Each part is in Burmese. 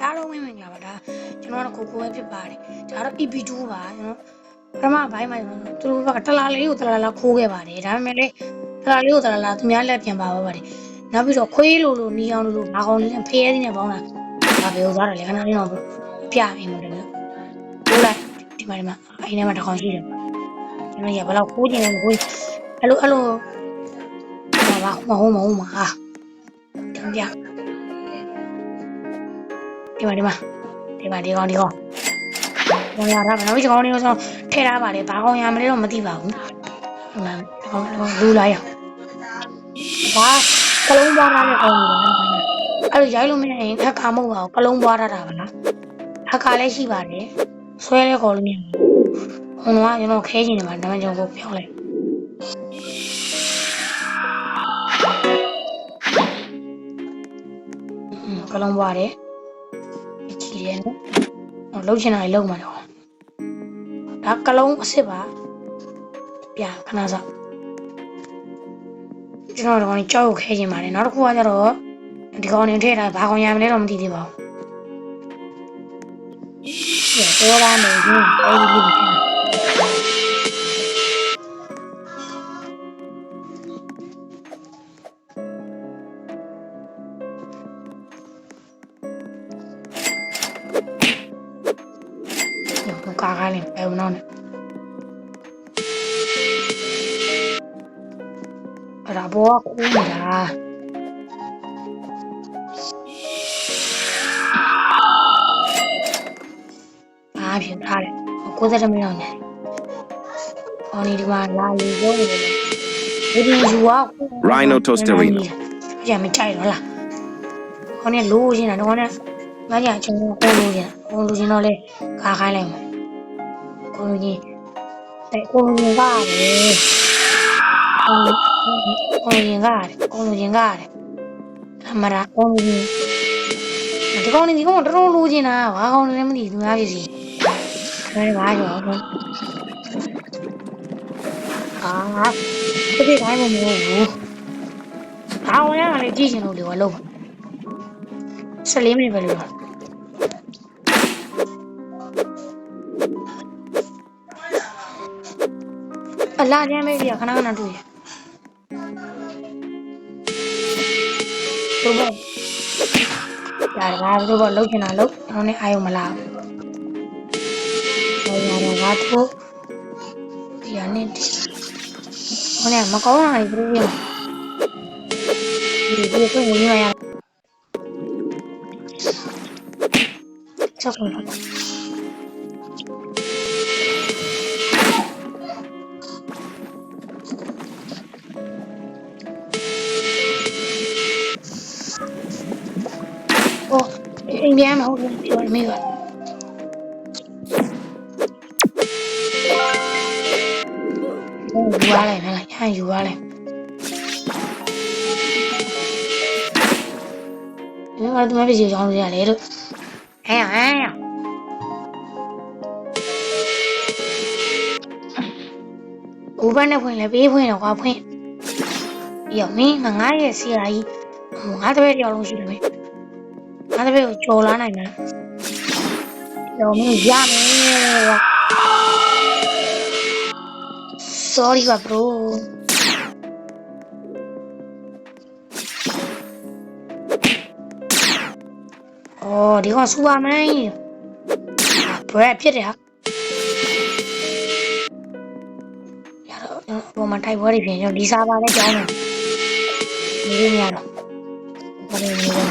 အားလုံးမင်္ဂလာပါဒါကျွန်တော်တို့ကိုပဲဖြစ်ပါတယ်ဒါတော့ EP2 ပါကျွန်တော်ပထမဘိုင်းမှာသူတို့ကတလားလေးကိုတလားလားခိုးခဲ့ပါတယ်ဒါပေမဲ့လေတလားလေးကိုတလားလားသူများလက်ပြန်ပါပါတယ်နောက်ပြီးတော့ခွေးလိုနီအောင်လိုဘာကောင်းလေးနဲ့ဖျဲသီးနဲ့ပေါင်းတာဒါပဲဥစားတယ်လေခဏလေးတော့ပြအင်းတယ်နော်ဟိုလိုက်ဒီမှာအိမ်ထဲမှာတစ်ခေါင်းရှိတယ်ကျွန်တော်ရဘယ်လောက်ခိုးကျင်လဲကိုအဲ့လိုဘာမဟုတ်ဟာတန်းပြဒီမှာဒီကောင်ဘာရတာနောက်ဒီကောင်လေးကိုကျွန်တော်ထည့်ထားပါတယ်ဘာကောင်ရမလဲတော့မသိပါဘူးဟိုမှာလူလာရဘာကလုံးပွားထားတဲ့ကောင်ကြီးပါအဲ့လိုရိုက်လို့မရရင်အခါမဟုတ်ပါဘူးကလုံးပွားထားတာပါလားအခါလည်းရှိပါတယ်ဆွဲတဲ့ကောင်လေးမျိုးဟိုတော့ကျွန်တော်ခဲချင်နေမှာဒါမှကျွန်တော်ပြောလိုက်ကလုံးပွားတယ်ကြည့်တယ်နော်လှုပ်ချင်တာလှုပ်မှာတော့ဒါကလုံးအစ်စ်ပါပြခဏစားကျွန်တော်တို့ကြောက်ကိုခဲချင်ပါတယ်နောက်တစ်ခုကကျတော့ဒီကောင်နေထည့်ထားဘာကောင်ရမလဲတော့မသိသေးပါဘူးပြောလာမယ်ဒီအဲ့ဒီလေးကားလေးပဲဦးနော်အဲ့ဒါဘောကခိုးနေတာအားဖြင့်ထားတယ်90မိနစ်နဲ့ဟောဒီမှာလာလေရုံးနေတယ်ဒီယူဝါ Rhino Toasterino ရမကြိုက်တော့လားခေါင်းနဲ့လိုးနေတာတော့နဲ့ငါကြအချင်းကိုလိုးနေတာကိုလိုးချင်တော့လေကားခိုင်းလိုက်မှာကိုလိုးချင်းကိုလိုးချင်းကားတယ်ကိုလိုးချင်းကားတယ်အမရာကိုလိုးချင်းဒီကောင်တော်လိုးချင်တာဘာကောင်လည်းမသိသူများပြည်စီခဲပါရောအာဒီခိုင်းမလို့ဘူးအောင်းရကလည်းကြည့်ချင်လို့လေဝလို့14မိနစ်ပဲလို့အလားကျမ်းပဲပြခဏတွေ့ရတို့ဘာလို့ချင်တာလို့ကျွန်တော်နဲ့အာယုံမလားဟိုရတာကတော့ဒီအနည်းဟိုနဲ့မကောင်းတာတွေပြည့်ဒီကိုဝင်ရချက်ကုန်အိမ်ပြန်မဟုတ်ဘူးပြောနေပါယူရလိုက်နော်ဟန်ယူရလိုက်ဒီမှာသူမပြည့်ချောင်းလို့ရတယ်လို့ဟဲ့ဦးဘနဲ့ဖွင့်လဲပေးဖွင့်တော့ကွာဖွင့်ရောမင်းငါရဲ့ဆရာကြီးငါတပည့်တယောက်လုံးရှိတယ်ငါတပည့်ကိုကြော်လာနိုင်တယ်ရောမင်းရမယ်ကွာ sorry ပါ bro အော်ဒီကောင်စူပါမန်ဘယ်ဖြစ်တယ်ဟာရတော့ဘောမထိုက်ဘောတွေပြင်ကျွန်တော်ဒီစားပါနဲ့ကြောင်းတယ်နေရတော့ဘာလို့နေလဲ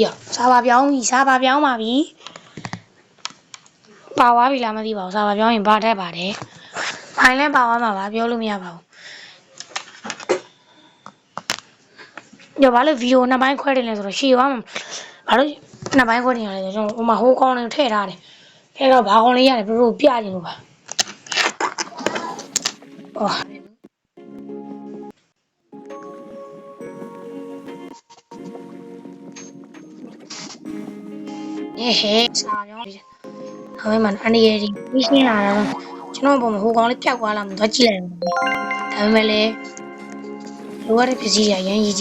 ရစားပါပြောင်းပါပြီပါသွားပြီလားမသိပါဘူးစားပါပြောင်းရင်ဘာထက်ပါတယ်ဖိုင်လဲပါသွားမှာပါပြောလို့မရပါဘူးညဘာလို့ဗီဒီယိုနှစ်ပိုင်းခွဲတယ်လဲဆိုတော့ရှည်သွားမှာဘာလို့နှစ်ပိုင်းခွဲတယ်လဲဆိုတော့ဟိုမှာဟိုကောင်းလေးထည့်ထားတယ်ထဲတော့ဘာကောင်းလေးရတယ်ဘလို့ပြချင်လို့ပါအော်ဟဲ့စားရောဟိုမှာအနေရည်ပြီးရှင်းလာတော့ကျွန်တော်ပုံမှာဟိုကောင်းလေးပျောက်သွားလားမသွားကြည့်လိုက်ဘူးဒါပေမဲ့လေ လိုအပ်တဲ့ပစ္စည်းတွေအရင်ကြီး